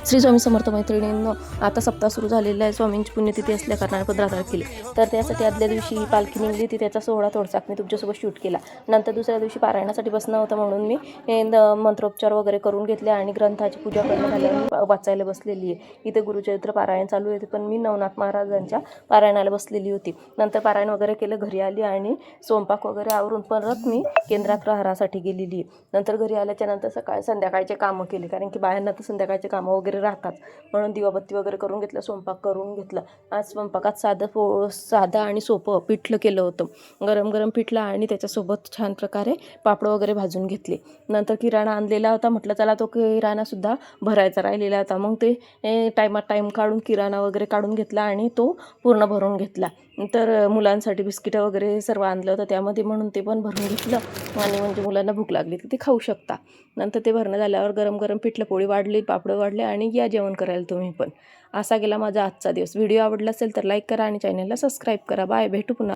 श्री स्वामी समर्थ मैत्रिणींनो, आता सप्ताह सुरू झालेला आहे. स्वामींची पुण्यतिथी असल्या कारणाने 15 तारखेला, तर त्यासाठी आदल्या दिवशी ही पालखी निघली ती त्याचा सोहळा थोडसाक मी तुमच्यासोबत शूट केला. नंतर दुसऱ्या दिवशी पारायणासाठी बसणं होतं म्हणून मी मंत्रोपचार वगैरे करून घेतले आणि ग्रंथाची पूजा करणं झाल्यावर वाचायला बसलेली आहे. इथे गुरुचरित्र पारायण चालू आहे, पण मी नवनाथ महाराजांच्या पारायणाला बसलेली होती. नंतर पारायण वगैरे केलं, घरी आली आणि स्वयंपाक वगैरे आवरून परत मी केंद्रात प्रहारासाठी गेलेली आहे. नंतर घरी आल्याच्या नंतर संध्याकाळचे कामं केली, कारण की बायांना तर संध्याकाळचे कामं वगैरे राहतात, म्हणून दिवाबत्ती वगैरे करून घेतलं, स्वयंपाक करून घेतला. आज स्वयंपाकात साधं आणि सोपं पिठलं केलं होतं. गरम गरम पिठलं आणि त्याच्यासोबत छान प्रकारे पापड वगैरे भाजून घेतले. नंतर किराणा आणलेला होता, म्हटलं चला तो किराणासुद्धा भरायचा राहिलेला होता. मग ते टाईमात टाईम काढून किराणा वगैरे काढून घेतला आणि तो पूर्ण भरून घेतला. तर मुलांसाठी बिस्किटं वगैरे सर्व आणलं होतं त्यामध्ये, म्हणून ते पण भरून घेतलं. आणि म्हणजे मुलांना भूक लागली तर ते खाऊ शकता. नंतर ते भरणं झाल्यावर गरम गरम पिठलं पोळी वाढली, पापड वाढले आणि या जेवण करायला तुम्ही पण. असा गेला माझा आजचा दिवस. व्हिडिओ आवडला असेल तर लाईक करा आणि चॅनलला सबस्क्राईब करा. बाय, भेटू पुन्हा.